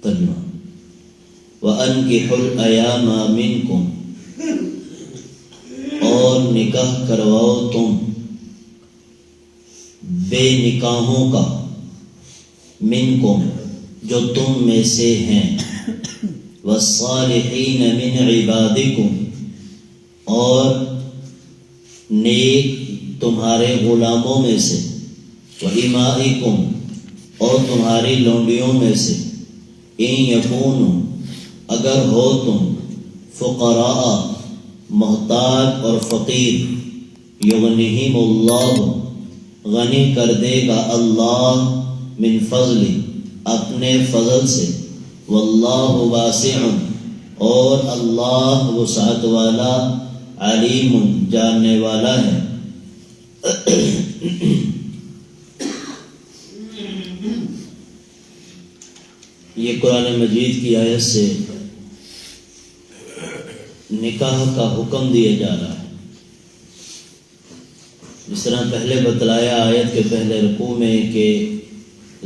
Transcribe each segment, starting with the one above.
ترجمہ وَأَنْكِحُوا الْأَيَامَ مِنْكُمْ، اور نکاح کرواؤ تم بے نکاحوں کا، منکم جو تم میں سے ہیں، والصالحین من عبادکم، اور نیک تمہارے غلاموں میں سے، وإمائکم، اور تمہاری لونڈیوں میں سے، ان یکونوا، اگر ہو تم، فقراء، محتاج اور فقیر، یغنیہم اللہ، غنی کر دے گا اللہ، من فضل، اپنے فضل سے، واللہ واسع، اور اللہ وسعت والا، علیم، جاننے والا ہے۔ یہ قرآن مجید کی آیت سے نکاح کا حکم دیا جا رہا ہے۔ جس طرح پہلے بتلایا آیت کے پہلے رکوع میں کہ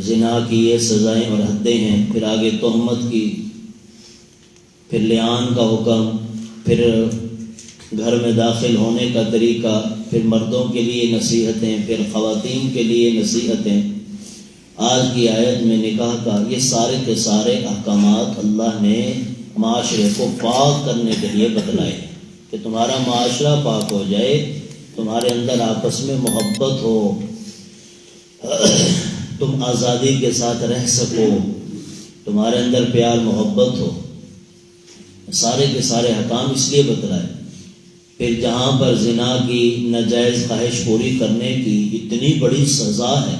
زنا کی یہ سزائیں اور حدیں ہیں، پھر آگے تہمت کی، پھر لعان کا حکم، پھر گھر میں داخل ہونے کا طریقہ، پھر مردوں کے لیے نصیحتیں، پھر خواتین کے لیے نصیحتیں، آج کی آیت میں نکاح کا، یہ سارے کے سارے احکامات اللہ نے معاشرے کو پاک کرنے کے لیے بتلائے کہ تمہارا معاشرہ پاک ہو جائے، تمہارے اندر آپس میں محبت ہو، تم آزادی کے ساتھ رہ سکو، تمہارے اندر پیار محبت ہو۔ سارے کے سارے حکام اس لیے بتلائے۔ پھر جہاں پر زنا کی ناجائز خواہش پوری کرنے کی اتنی بڑی سزا ہے،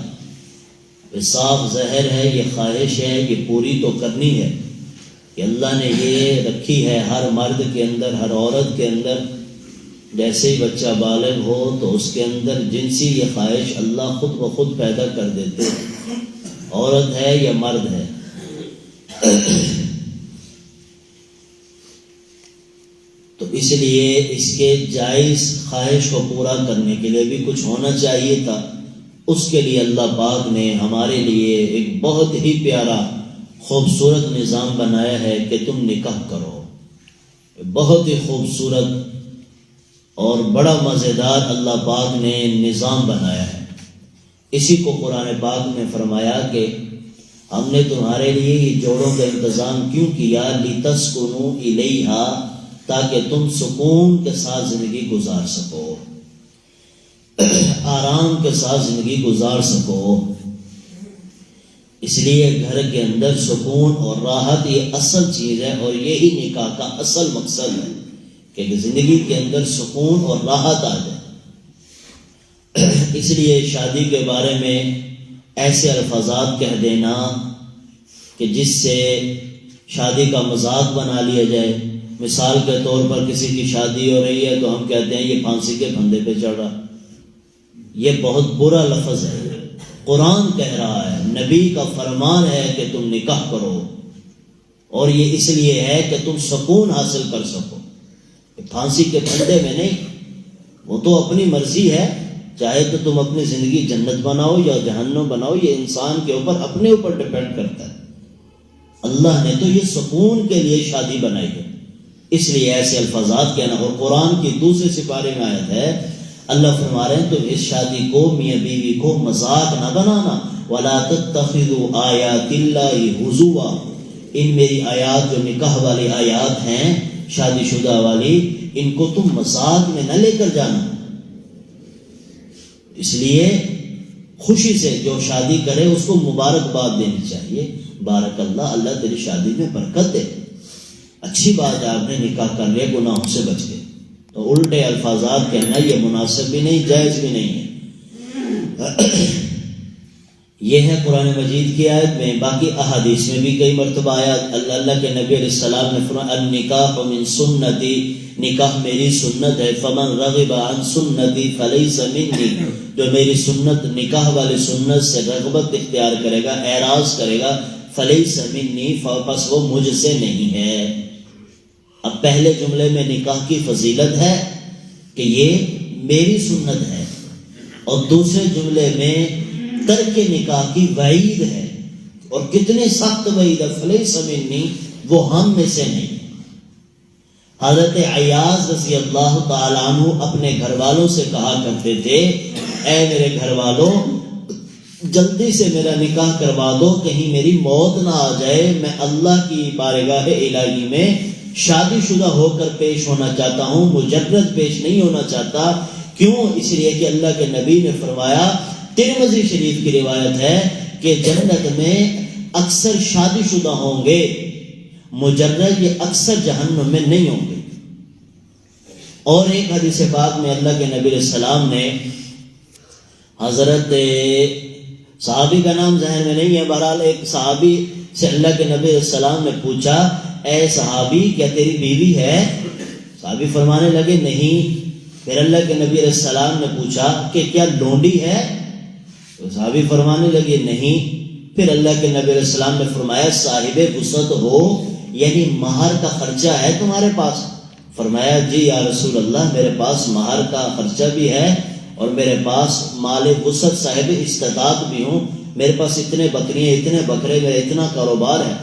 یہ صاف زہر ہے، یہ خواہش ہے، یہ پوری تو کرنی ہے، کہ اللہ نے یہ رکھی ہے ہر مرد کے اندر، ہر عورت کے اندر۔ جیسے ہی بچہ بالغ ہو تو اس کے اندر جنسی یہ خواہش اللہ خود بخود پیدا کر دیتے ہیں، عورت ہے یا مرد ہے۔ تو اس لیے اس کے جائز خواہش کو پورا کرنے کے لیے بھی کچھ ہونا چاہیے تھا۔ اس کے لیے اللہ پاک نے ہمارے لیے ایک بہت ہی پیارا خوبصورت نظام بنایا ہے کہ تم نکاح کرو۔ بہت ہی خوبصورت اور بڑا مزیدار اللہ پاک نے نظام بنایا ہے۔ اسی کو قرآن پاک میں فرمایا کہ ہم نے تمہارے لیے یہ جوڑوں کا انتظام کیوں کیا، لِتَسْكُنُوا إِلَيْهَا، تاکہ تم سکون کے ساتھ زندگی گزار سکو، آرام کے ساتھ زندگی گزار سکو۔ اس لیے گھر کے اندر سکون اور راحت یہ اصل چیز ہے، اور یہی نکاح کا اصل مقصد ہے کہ زندگی کے اندر سکون اور راحت آ جائے۔ اس لیے شادی کے بارے میں ایسے الفاظات کہہ دینا کہ جس سے شادی کا مذاق بنا لیا جائے۔ مثال کے طور پر کسی کی شادی ہو رہی ہے تو ہم کہتے ہیں یہ پھانسی کے پھندے پہ چڑھ رہا، یہ بہت برا لفظ ہے۔ قرآن کہہ رہا ہے، نبی کا فرمان ہے کہ تم نکاح کرو، اور یہ اس لیے ہے کہ تم سکون حاصل کر سکو، پھانسی کے پھندے میں نہیں۔ وہ تو اپنی مرضی ہے، چاہے تو تم اپنی زندگی جنت بناؤ یا جہنم بناؤ، یہ انسان کے اوپر اپنے اوپر ڈیپینڈ کرتا ہے۔ اللہ نے تو یہ سکون کے لیے شادی بنائی ہے، اس لیے ایسے الفاظات کہنا۔ اور قرآن کی دوسرے سپارے میں آیت ہے، اللہ فرما رہے ہیں تو اس شادی کو، میاں بیوی کو مذاق نہ بنانا، وَلَا تَتَّخِذُوا آیَاتِ اللَّهِ هُزُوًا، ان میری آیات جو نکاح والی آیات ہیں، شادی شدہ والی، ان کو تم مذاق میں نہ لے کر جانا۔ اس لیے خوشی سے جو شادی کرے اس کو مبارکباد دینی چاہیے، بارک اللہ، اللہ تیری شادی میں برکت دے، اچھی بات ہے آپ نے نکاح کر لیا، گناہوں سے بچ گئے۔ تو الٹے الفاظات کہنا یہ مناسب بھی نہیں، جائز بھی نہیں ہے۔ یہ ہے قرآن مجید کی آیت میں۔ باقی احادیث میں بھی کئی مرتبہ آیا، اللہ کے نبی علیہ السلام نے فرمایا النکاح من سنتی، نکاح میری سنت ہے، فمن رغب عن سنتی فلیس منی، جو میری سنت، نکاح والی سنت سے رغبت اختیار کرے گا، اعراض کرے گا، فلیس منی، پس وہ مجھ سے نہیں ہے۔ اب پہلے جملے میں نکاح کی فضیلت ہے کہ یہ میری سنت ہے، اور دوسرے جملے میں ترک نکاح کی وعید ہے، اور کتنی سخت وعید ہے، فلیس منی، وہ ہم میں سے نہیں۔ حضرت عیاض رضی اللہ تعالیٰ عنہ اپنے گھر والوں سے کہا کرتے تھے، اے میرے گھر والوں، جلدی سے میرا نکاح کروا دو، کہیں میری موت نہ آ جائے، میں اللہ کی بارگاہ الہی میں شادی شدہ ہو کر پیش ہونا چاہتا ہوں، مجرد پیش نہیں ہونا چاہتا۔ کیوں؟ اس لیے کہ اللہ کے نبی نے فرمایا، ترمذی شریف کی روایت ہے کہ جنت میں اکثر شادی شدہ ہوں گے، مجرد یہ اکثر جہنم میں نہیں ہوں گے۔ اور ایک حدیث پاک میں اللہ کے نبی علیہ السلام نے حضرت صحابی کا نام ذہن میں نہیں ہے، بہرحال ایک صحابی سے اللہ کے نبی علیہ السلام نے پوچھا، اے صحابی کیا تیری بیوی ہے؟ صحابی فرمانے لگے نہیں۔ پھر اللہ کے نبی علیہ السلام نے پوچھا کہ کیا لونڈی ہے؟ تو صحابی فرمانے لگے نہیں۔ پھر اللہ کے نبی علیہ السلام نے فرمایا، صاحب وسعت ہو، یعنی مہر کا خرچہ ہے تمہارے پاس؟ فرمایا جی یا رسول اللہ، میرے پاس مہر کا خرچہ بھی ہے اور میرے پاس مال وسعت صاحب استطاعت بھی ہوں، میرے پاس اتنے بکریاں، اتنے بکرے، میرا اتنا کاروبار ہے۔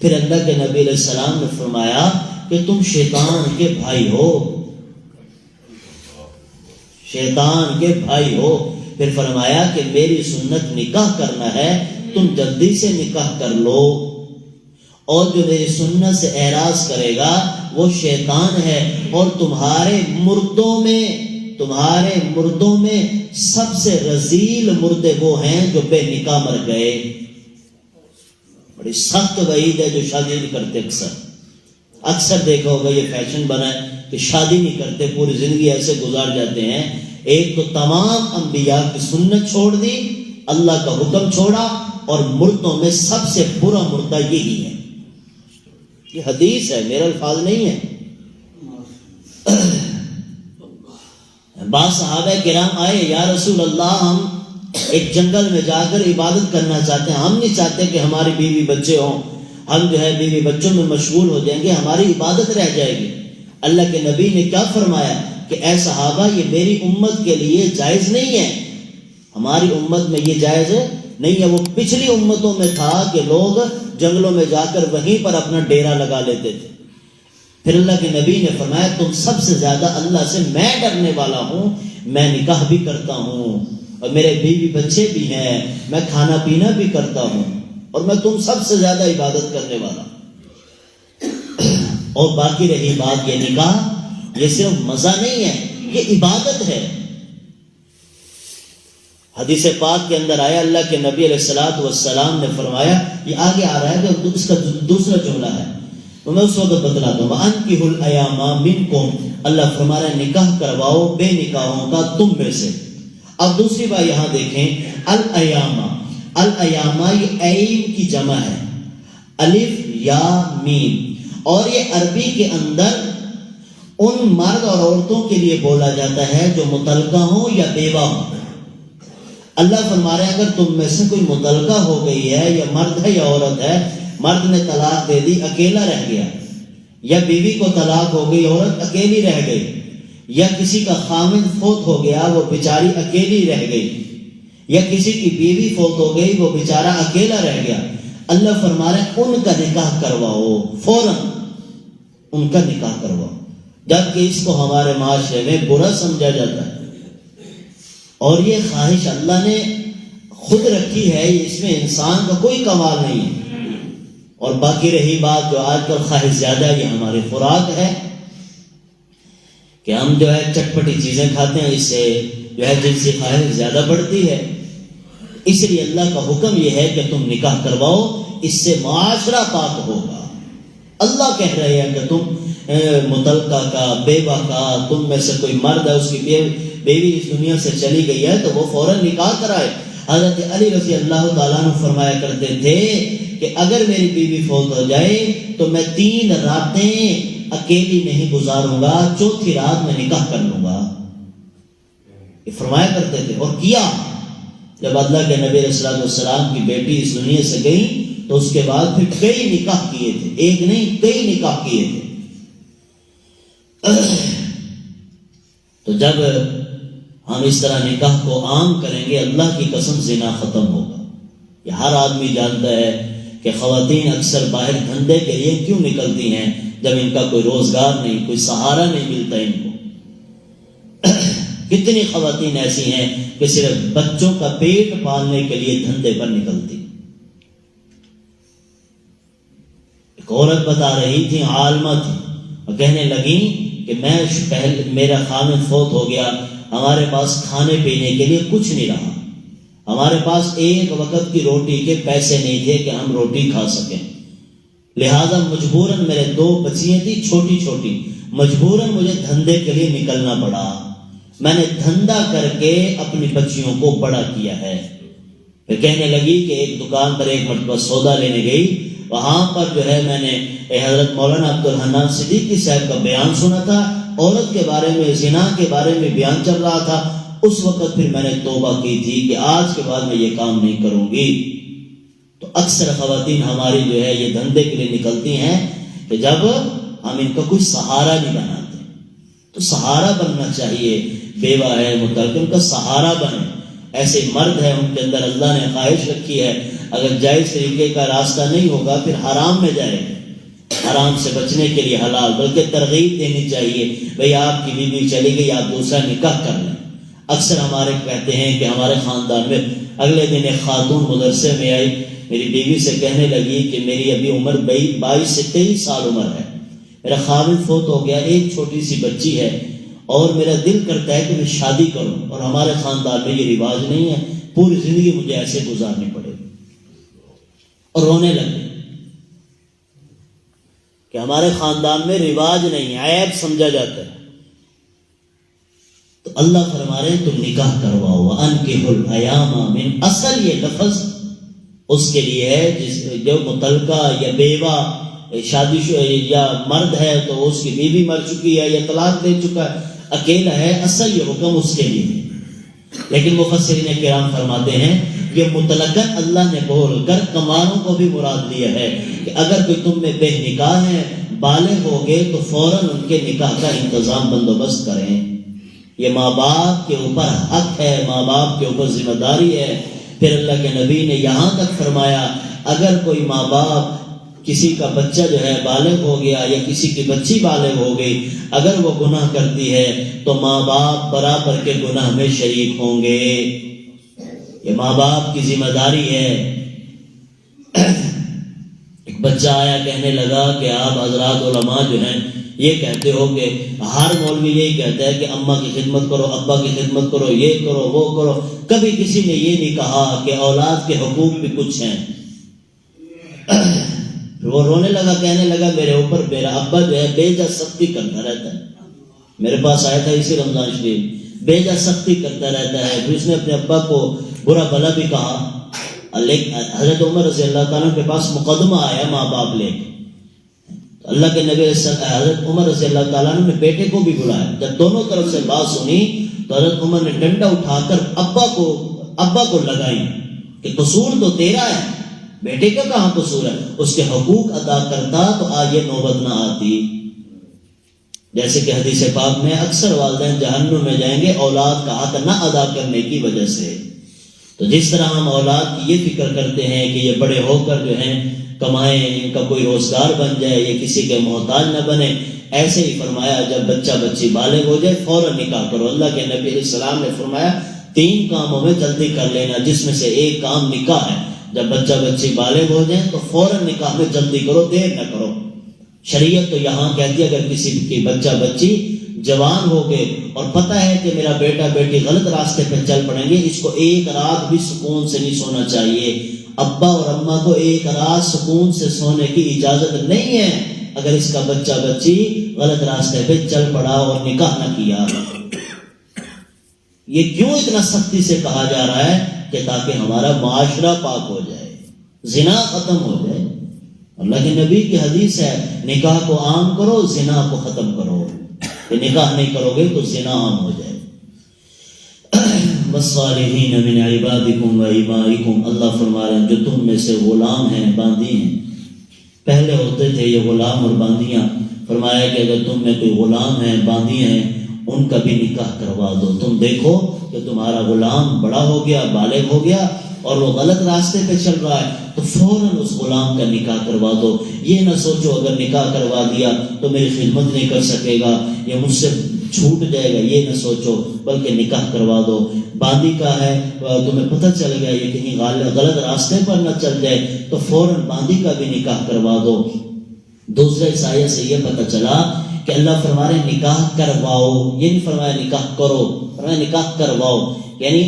پھر اللہ کے نبی علیہ السلام نے فرمایا کہ تم شیطان کے بھائی ہو، شیطان کے بھائی ہو۔ پھر فرمایا کہ میری سنت نکاح کرنا ہے، تم جلدی سے نکاح کر لو، اور جو میری سنت سے اعراض کرے گا وہ شیطان ہے، اور تمہارے مردوں میں سب سے رذیل مردے وہ ہیں جو بے نکاح مر گئے۔ بڑی سخت وعید ہے جو شادی نہیں کرتے۔ اکثر دیکھا ہوگا یہ فیشن بنا ہے کہ شادی نہیں کرتے، پوری زندگی ایسے گزار جاتے ہیں۔ ایک تو تمام انبیاء کی سنت چھوڑ دی، اللہ کا حکم چھوڑا، اور مردوں میں سب سے برا مردہ یہی ہے۔ یہ حدیث ہے، میرے الفاظ نہیں ہے۔ بعض صحابہ کرام آئے، یا رسول اللہ ہم ایک جنگل میں جا کر عبادت کرنا چاہتے ہیں، ہم نہیں چاہتے کہ ہماری بیوی بچے ہوں، ہم جو ہے بیوی بچوں میں مشغول ہو جائیں گے، ہماری عبادت رہ جائے گی۔ اللہ کے نبی نے کیا فرمایا کہ اے صحابہ، یہ میری امت کے لیے جائز نہیں ہے، ہماری امت میں یہ جائز نہیں ہے۔ وہ پچھلی امتوں میں تھا کہ لوگ جنگلوں میں جا کر وہیں پر اپنا ڈیرا لگا لیتے تھے۔ پھر اللہ کے نبی نے فرمایا، تم سب سے زیادہ اللہ سے میں ڈرنے والا ہوں، میں نکاح بھی کرتا ہوں اور میرے بیوی بچے بھی ہیں، میں کھانا پینا بھی کرتا ہوں، اور میں تم سب سے زیادہ عبادت کرنے والا ہوں۔ اور باقی رہی بات یہ نکاح، یہ صرف مزہ نہیں ہے، یہ عبادت ہے۔ حدیث پاک کے اندر آیا، اللہ کے نبی علیہ الصلوۃ والسلام نے فرمایا، یہ آگے آ رہا ہے جو اس کا دوسرا جملہ ہے، تو میں اس وقت بتلاتا ہوں، وَأَنكِحُوا الْأَيَامَ مِنكُمْ، اللہ فرما رہا ہے نکاح کرواؤ بے نکاحوں کا تم میں سے۔ اب دوسری بات یہاں دیکھیں، الایامہ، الایامہ یہ ایم کی جمع ہے، الف یا میم، اور یہ عربی کے اندر ان مرد اور عورتوں کے لیے بولا جاتا ہے جو مطلقہ ہوں یا بیوہ ہوں۔ اللہ فرما رہے ہیں اگر تم میں سے کوئی مطلقہ ہو گئی ہے، یا مرد ہے یا عورت ہے، مرد نے طلاق دے دی، اکیلا رہ گیا، یا بیوی کو طلاق ہو گئی، عورت اکیلی رہ گئی، یا کسی کا خامند فوت ہو گیا، وہ بیچاری اکیلی رہ گئی، یا کسی کی بیوی فوت ہو گئی، وہ بیچارہ اکیلا رہ گیا، اللہ فرما رہے ہیں ان کا نکاح کرواؤ، فوراً ان کا نکاح کرواؤ، جبکہ اس کو ہمارے معاشرے میں برا سمجھا جاتا ہے، اور یہ خواہش اللہ نے خود رکھی ہے، اس میں انسان کا کوئی کمال نہیں ہے۔ اور باقی رہی بات جو آج کل خواہش زیادہ ہے، یہ ہماری خوراک ہے کہ ہم جو ہے چٹپٹی چیزیں کھاتے ہیں، اس سے جو ہے جنسی خواہش زیادہ بڑھتی ہے۔ اس لیے اللہ کا حکم یہ ہے کہ تم نکاح کرواؤ، اس سے معاشرہ پاک ہوگا۔ اللہ کہہ رہے ہیں کہ تم مطلقہ کا، بیوہ کا، تم میں سے کوئی مرد ہے اس کی بیوی اس دنیا سے چلی گئی ہے تو وہ فوراً نکاح کرائے۔ حضرت علی رضی اللہ تعالیٰ عنہ فرمایا کرتے تھے کہ اگر میری بیوی فوت ہو جائے تو میں 3 راتیں اکیلی نہیں گزاروں گا، چوتھی رات میں نکاح کر لوں گا، یہ فرمایا کرتے تھے۔ اور کیا، جب اللہ کے نبی علیہ السلام کی بیٹی اس دنیا سے گئی تو اس کے بعد پھر کئی نکاح کیے تھے، ایک نہیں کئی نکاح کیے تھے۔ تو جب ہم اس طرح نکاح کو عام کریں گے، اللہ کی قسم زنا ختم ہوگا۔ یہ ہر آدمی جانتا ہے کہ خواتین اکثر باہر دھندے کے لیے کیوں نکلتی ہیں جب ان کا کوئی روزگار نہیں، کوئی سہارا نہیں ملتا ان کو. کتنی خواتین ایسی ہیں کہ صرف بچوں کا پیٹ پالنے کے لیے دھندے پر نکلتی. ایک عورت بتا رہی تھی، عالمہ تھی، اور کہنے لگی کہ میرا خامد فوت ہو گیا، ہمارے پاس کھانے پینے کے لیے کچھ نہیں رہا، ہمارے پاس ایک وقت کی روٹی کے پیسے نہیں تھے کہ ہم روٹی کھا سکیں، لہذا مجبوراً میرے 2 بچیاں تھیں چھوٹی چھوٹی، مجبوراً مجھے دھندے کے لیے نکلنا پڑا، میں نے دھندا کر کے اپنی بچیوں کو بڑا کیا ہے. پھر کہنے لگی کہ ایک دکان پر ایک مرتبہ سودا لینے گئی، وہاں پر جو ہے میں نے حضرت مولانا عبدالحنان صدیقی صاحب کا بیان سنا تھا، عورت کے بارے میں، زنا کے بارے میں بیان چل رہا تھا. اس وقت پھر میں نے توبہ کی تھی کہ آج کے بعد میں یہ کام نہیں کروں گی. تو اکثر خواتین ہماری جو ہے یہ دھندے کے لیے نکلتی ہیں کہ جب ہم ان کا کوئی سہارا نہیں بناتے. تو سہارا بننا چاہیے، بیوہ ہے متعلق ان کا سہارا بنے. ایسے مرد ہیں ان کے اندر اللہ نے خواہش رکھی ہے، اگر جائز طریقے کا راستہ نہیں ہوگا پھر حرام میں جائے گا. حرام سے بچنے کے لیے حلال، بلکہ ترغیب دینی چاہیے، بھئی آپ کی بیوی چلی گئی آپ دوسرا نکاح کر لیں. اکثر ہمارے کہتے ہیں کہ ہمارے خاندان میں اگلے دن ایک خاتون مدرسے میں آئی، میری بیوی سے کہنے لگی کہ میری ابھی عمر 22 سے 23 سال عمر ہے، میرا خامد فوت ہو گیا، ایک چھوٹی سی بچی ہے، اور میرا دل کرتا ہے کہ میں شادی کروں، اور ہمارے خاندان میں یہ رواج نہیں ہے، پوری زندگی مجھے ایسے گزارنی پڑے. اور رونے لگے کہ ہمارے خاندان میں رواج نہیں، عیب سمجھا جاتا ہے. تو اللہ فرما رہے ہیں تم نکاح کرواؤ. وَأَنكِحُوا الْأَيَامَ من، اصل یہ لفظ اس کے لیے ہے جو متعلقہ یا بیوہ شادی یا مرد ہے تو اس کی بیوی مر چکی ہے یا طلاق دے چکا ہے، اکیلا ہے، اصل یہ حکم اس کے لیے. لیکن مفسرین کرام فرماتے ہیں یہ مطلقاً اللہ نے بول کر کماروں کو بھی مراد لیا ہے کہ اگر کوئی تم میں بے نکاح ہے، بالغ ہو گئے تو فوراً ان کے نکاح کا انتظام بندوبست کریں. یہ ماں باپ کے اوپر حق ہے، ماں باپ کے اوپر ذمہ داری ہے. پھر اللہ کے نبی نے یہاں تک فرمایا اگر کوئی ماں باپ کسی کا بچہ جو ہے بالغ ہو گیا یا کسی کی بچی بالغ ہو گئی، اگر وہ گناہ کرتی ہے تو ماں باپ برابر کے گناہ میں شریک ہوں گے. یہ ماں باپ کی ذمہ داری ہے. ایک بچہ آیا کہنے لگا کہ آپ حضرات علماء جو ہیں یہ کہتے ہو کہ ہر مولوی یہی کہتا ہے کہ اماں کی خدمت کرو، ابا کی خدمت کرو، یہ کرو وہ کرو، کبھی کسی نے یہ نہیں کہا کہ اولاد کے حقوق بھی کچھ ہیں. وہ رونے لگا، کہنے لگا میرے اوپر میرا ابا جو ہے بے جا سختی کرتا رہتا ہے. میرے پاس آیا تھا اسی رمضان شریف، بے جا سختی کرتا رہتا ہے. پھر اس نے اپنے ابا کو برا بھلا بھی کہا. حضرت عمر رضی اللہ تعالیٰ کے پاس مقدمہ آیا ماں باپ لے کے. اللہ کے نبی حضرت عمر رضی اللہ تعالیٰ نے بیٹے کو بھی بلایا. جب دونوں طرف سے بات سنی تو حضرت عمر نے ڈنڈا اٹھا کر ابا کو لگائی کہ قصور تو تیرا ہے، بیٹے کا کہاں قصور ہے. اس کے حقوق ادا کرتا تو آج یہ نوبت نہ آتی. جیسے کہ حدیث پاک میں اکثر والدین جہنم میں جائیں گے اولاد کا حق نہ ادا کرنے کی وجہ سے. تو جس طرح ہم اولاد کی یہ فکر کرتے ہیں کہ یہ بڑے ہو کر جو ہیں کمائیں، ان کا کوئی روزگار بن جائے، یہ کسی کے محتاج نہ بنے، ایسے ہی فرمایا جب بچہ بچی بالغ ہو جائے فوراً نکاح کرو. اللہ کے نبی علیہ السلام نے فرمایا 3 کاموں میں جلدی کر لینا، جس میں سے ایک کام نکاح ہے. جب بچہ بچی بالغ ہو جائیں تو فوراً نکاح میں جلدی کرو، دیر نہ کرو. شریعت تو یہاں کہتی ہے اگر کسی کی بچہ بچی جوان ہو گئے اور پتہ ہے کہ میرا بیٹا بیٹی غلط راستے پہ چل پڑیں گے، اس کو ایک رات بھی سکون سے نہیں سونا چاہیے. ابا اور اماں کو ایک رات سکون سے سونے کی اجازت نہیں ہے اگر اس کا بچہ بچی غلط راستے پہ چل پڑا اور نکاح نہ کیا. یہ کیوں اتنا سختی سے کہا جا رہا ہے کہ تاکہ ہمارا معاشرہ پاک ہو جائے، زنا ختم ہو جائے. اللہ کے نبی کی حدیث ہے نکاح کو عام کرو، زنا کو ختم کرو. کہ نکاح نہیں کرو گے تو زنا عام ہو جائے. والصالحین من عبادکم و امائکم، اللہ فرما رہے ہیں جو تم میں سے غلام ہیں، باندی ہیں. پہلے ہوتے تھے یہ غلام اور باندیاں، فرمایا کہ اگر تم میں کوئی غلام ہیں، باندی ہیں، ان کا بھی نکاح کروا دو. تم دیکھو کہ تمہارا غلام بڑا ہو گیا، بالغ ہو گیا، اور وہ غلط راستے پہ چل رہا ہے تو فوراً اس غلام کا نکاح کروا دو. یہ نہ سوچو اگر نکاح کروا دیا تو میری خدمت نہیں کر سکے گا یا مجھ سے چھوٹ جائے گا، یہ نہ سوچو، بلکہ نکاح کروا دو. باندی کا ہے تمہیں پتہ چل گیا یہ کہیں غلط راستے پر نہ چل جائے تو فوراً باندی کا بھی نکاح کروا دو. دوسرے آیت سے یہ پتہ چلا کہ اللہ فرما رہے نکاح کرواؤ، یہ نہیں فرمایا نکاح کرو، فرمایا نکاح کرواؤ. یعنی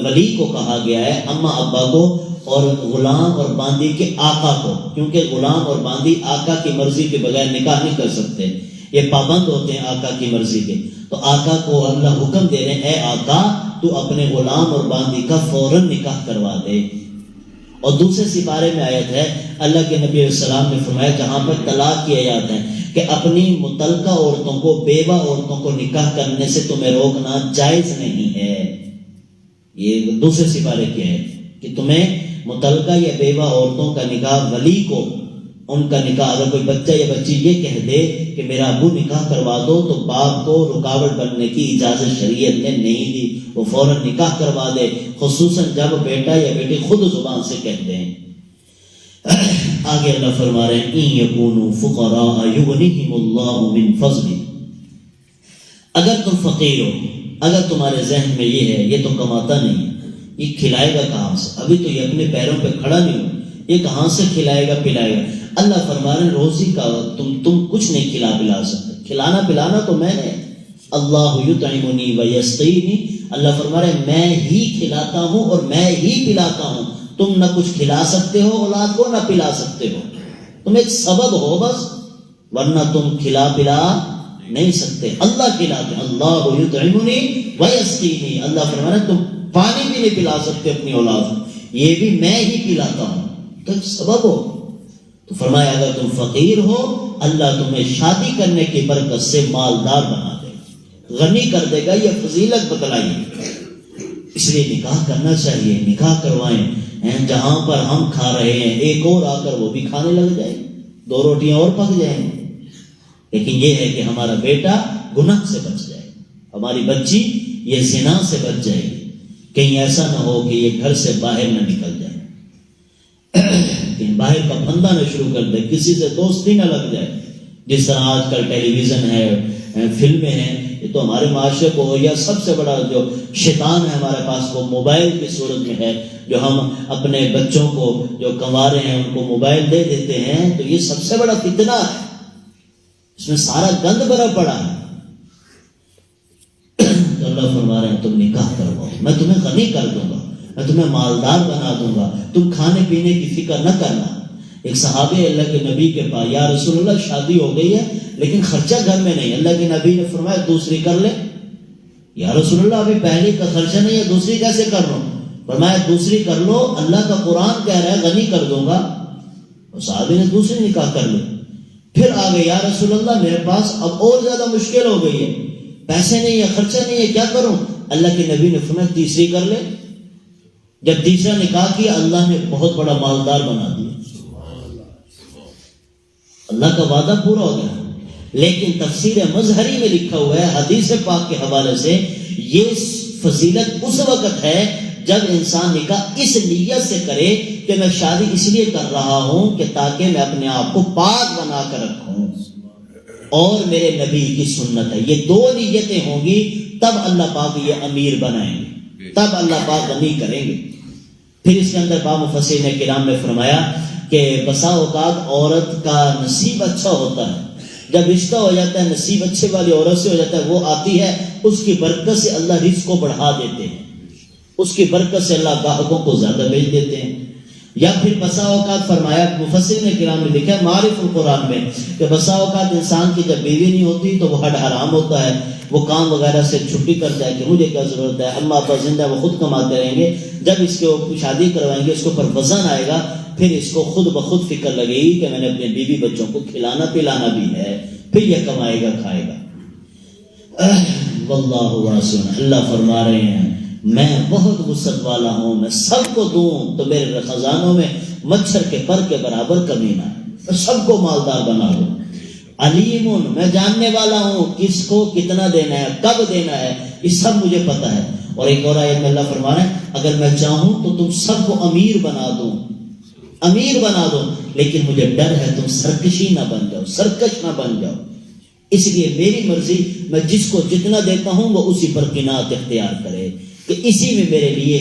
ولی کو کہا گیا ہے، اماں ابا کو اور غلام اور باندی کے آقا کو، کیونکہ غلام اور باندی آقا کی مرضی کے بغیر نکاح نہیں کر سکتے، یہ پابند ہوتے ہیں آقا کی مرضی کے. تو آقا کو اللہ حکم دے رہے ہیں اے آقا تو اپنے غلام اور باندی کا فوراً نکاح کروا دے. اور دوسرے سپارے میں آیت ہے اللہ کے نبی علیہ السلام نے فرمایا جہاں پر طلاق کی آیات ہیں کہ اپنی متعلقہ عورتوں کو، بیوہ عورتوں کو نکاح کرنے سے تمہیں روکنا جائز نہیں ہے. یہ دوسرے سپارے کی ہے کہ تمہیں متعلقہ یا بیوہ عورتوں کا نکاح، ولی کو ان کا نکاح، اگر کوئی بچہ یا بچی یہ کہہ دے کہ میرا ابو نکاح کروا دو تو باپ کو رکاوٹ بننے کی اجازت شریعت نے نہیں دی، وہ فوراً نکاح کروا دے، خصوصاً جب بیٹا یا بیٹی خود زبان سے کہتے ہیں. آگے اللہ فرما رہے ہیں ان یکونوا فقراء یغنیہم اللہ من فضلہ، اگر تم فقیر ہو، اگر تمہارے ذہن میں یہ ہے یہ تو کماتا نہیں، یہ کھلائے گا کہاں سے، ابھی تو یہ اپنے پیروں پہ کھڑا نہیں ہو، یہ کہاں سے کھلائے گا پلائے گا. اللہ فرما رہے ہیں روزی کا تم کچھ نہیں کھلا پلا سکتے، کھلانا پلانا تو میں نے، اللہ یطعمنی و یسقینی، اللہ فرما رہے ہیں میں ہی کھلاتا ہوں اور میں ہی پلاتا ہوں. تم نہ کچھ کھلا سکتے ہو اولاد کو، نہ پلا سکتے ہو، تم ایک سبب ہو بس، ورنہ تم کھلا پلا نہیں سکتے. اللہ کھلاتے ہیں، اللہ یطعمنی و یسقینی، اللہ فرما رہے ہیں تم پانی بھی نہیں پلا سکتے اپنی اولاد کو، یہ بھی میں ہی پلاتا ہوں، تو ایک سبب ہو. تو فرمایا اگر تم فقیر ہو اللہ تمہیں شادی کرنے کی برکت سے مالدار بنا دے گا، غنی کر دے گا. یہ فضیلت بتلائیے، اس لیے نکاح کرنا چاہیے، نکاح کروائیں. جہاں پر ہم کھا رہے ہیں ایک اور آ کر وہ بھی کھانے لگ جائے، 2 روٹیاں اور پک جائیں. لیکن یہ ہے کہ ہمارا بیٹا گناہ سے بچ جائے، ہماری بچی یہ زنا سے بچ جائے، کہیں ایسا نہ ہو کہ یہ گھر سے باہر نہ نکل جائے، باہر کا پھندا نہ شروع کر دے، کسی سے دوستی نہ لگ جائے. جس طرح آج کل ٹیلی ویژن ہے، فلمیں ہیں، یہ تو ہمارے معاشرے کو ہو یا سب سے بڑا جو شیطان ہے ہمارے پاس وہ موبائل کی صورت میں ہے، جو ہم اپنے بچوں کو جو کما رہے ہیں ان کو موبائل دے دیتے ہیں، تو یہ سب سے بڑا فتنہ ہے، اس میں سارا گند بھرا پڑا ہے. تو اللہ فرما رہے ہیں تم نکاح کرواؤ، میں تمہیں غنی کر دوں گا، میں تمہیں مالدار بنا دوں گا، تم کھانے پینے کی فکر نہ کرنا. ایک صحابی اللہ کے نبی کے پاس، یا رسول اللہ شادی ہو گئی ہے لیکن خرچہ گھر میں نہیں، اللہ کے نبی نے فرمایا دوسری کر لے. یا رسول اللہ ابھی پہلی کا خرچہ نہیں ہے دوسری کیسے کر لوں؟ فرمایا دوسری کر لو، اللہ کا قرآن کہہ رہا ہے غنی کر دوں گا. اور صحابی نے دوسری نکاح کر لی. پھر آگے یا رسول اللہ میرے پاس اب اور زیادہ مشکل ہو گئی ہے، پیسے نہیں ہے، خرچہ نہیں ہے، کیا کروں؟ اللہ کے نبی نے فرمایا تیسری کر لے. جب تیسرا نکاح کیا اللہ نے بہت بڑا مالدار بنا دیا، اللہ کا وعدہ پورا ہو گیا. لیکن تفسیر مظہری میں لکھا ہوا ہے حدیث پاک کے حوالے سے، یہ فضیلت اس وقت ہے جب انسان نکاح اس نیت سے کرے کہ میں شادی اس لیے کر رہا ہوں کہ تاکہ میں اپنے آپ کو پاک بنا کر رکھوں اور میرے نبی کی سنت ہے. یہ 2 نیتیں ہوں گی تب اللہ پاک یہ امیر بنائیں گے، تب اللہ پاک غنی کریں گے. پھر اس کے اندر بعض مفسرین کرام نے فرمایا کہ بسا اوقات عورت کا نصیب اچھا ہوتا ہے، جب رشتہ ہو جاتا ہے نصیب اچھے والی عورت سے ہو جاتا ہے، وہ آتی ہے اس کی برکت سے اللہ رزق کو بڑھا دیتے ہیں، اس کی برکت سے اللہ گاہکوں کو زیادہ بھیج دیتے ہیں. یا پھر بسا اوقات فرمایا مفسرین کرام نے لکھا ہے معارف القرآن میں کہ بسا اوقات انسان کی جب بیوی نہیں ہوتی تو وہ حد حرام ہوتا ہے، وہ کام وغیرہ سے چھٹی کرتا ہے کہ مجھے کیا ضرورت ہے، اما ابا زندہ وہ خود کماتے رہیں گے. جب اس کو شادی کروائیں گے اس کے اوپر وزن آئے گا، پھر اس کو خود بخود فکر لگے گی کہ میں نے اپنے بیوی بچوں کو کھلانا پلانا بھی ہے، پھر یہ کمائے گا کھائے گا. واللہ واسع، اللہ فرما رہے ہیں میں بہت وسعت والا ہوں، میں سب کو دوں تو میرے خزانوں میں مچھر کے پر کے برابر کمی نہ ہے، میں سب کو مالدار بنا دوں. علیم، میں جاننے والا ہوں کس کو کتنا دینا ہے، کب دینا ہے، یہ سب مجھے پتا ہے. اور ایک اور آیت میں اللہ فرما رہا ہے اگر میں چاہوں تو تم سب کو امیر بنا دوں، لیکن مجھے ڈر ہے تم سرکشی نہ بن جاؤ، سرکش نہ بن جاؤ، اس لیے میری مرضی میں جس کو جتنا دیتا ہوں وہ اسی پر قناعت اختیار کرے کہ اسی میں میرے لیے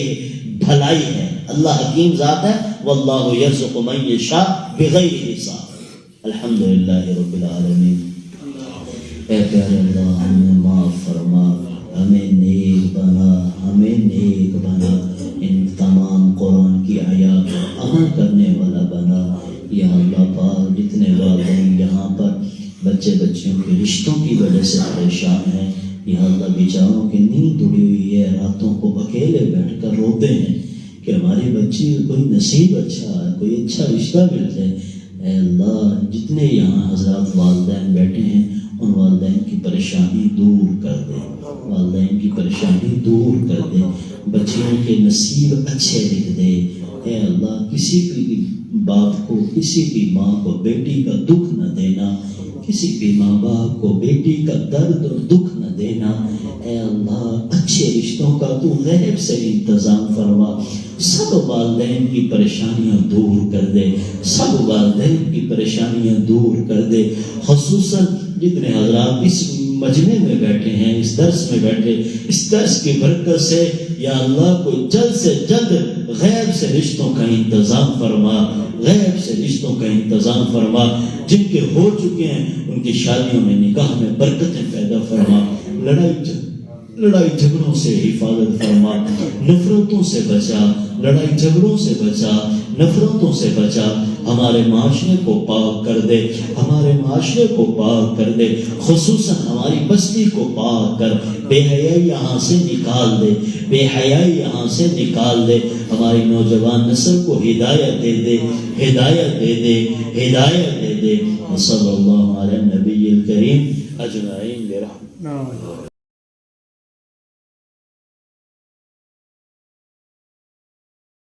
بھلائی ہے۔ اللہ حکیم ذات ہے، واللہ یرزق من یشاء بغیر حساب۔ الحمدللہ رب العالمین۔ اے پیارے اللہ ہمیں معاف فرما، ہمیں نیک بنا، ہمیں نیک بنا، ان تمام قرآن کی آیات پر عمل کرنے والا بنا۔ یا اللہ پاک جتنے والدین یہاں پر بچے بچیوں کے رشتوں کی وجہ سے پریشان ہیں، یا اللہ بیچاروں کی نیند اڑی ہوئی ہے، راتوں کو اکیلے بیٹھ کر روتے ہیں کہ ہماری بچی کوئی نصیب اچھا ہے، کوئی اچھا رشتہ مل جائے۔ اے اللہ جتنے یہاں حضرات والدین بیٹھے ہیں ان والدین کی پریشانی دور کر دے، والدین کی پریشانی دور کر دے، بچیوں کے نصیب اچھے لکھ دے۔ اے اللہ کسی بھی باپ کو، کسی بھی ماں کو بیٹی کا دکھ نہ دینا، کسی بھی ماں باپ کو بیٹی کا درد اور دکھ نہ دینا۔ اے اللہ اچھے رشتوں کا تو غیب سے انتظام فرما، سب والدین کی پریشانیاں دور کر دے، سب والدین کی پریشانیاں دور کر دے۔ خصوصاً جتنے حضرات اس مجمع میں بیٹھے ہیں، اس درس میں بیٹھے، اس درس کی برکت سے یا اللہ کوئی جلد سے جلد غیب سے رشتوں کا انتظام فرما، غیب سے رشتوں کا انتظام فرما۔ جن کے ہو چکے ہیں ان کی شادیوں میں، نکاح میں برکتیں پیدا فرما، لڑائی جھگڑوں سے حفاظت فرما، نفرتوں سے بچا، لڑائی جھگڑوں سے بچا، نفرتوں سے بچا۔ ہمارے معاشرے کو پاک کر دے، ہمارے معاشرے کو پاک کر دے، خصوصاً ہماری بستی کو پاک کر، بے حیائی یہاں سے نکال دے، بے حیائی یہاں سے نکال دے۔ ہماری نوجوان نسل کو ہدایت دے دے، ہدایت دے دے، ہدایت دے دے۔ صلی اللہ علیہ نبی الکریم اجمعین برحمتہ۔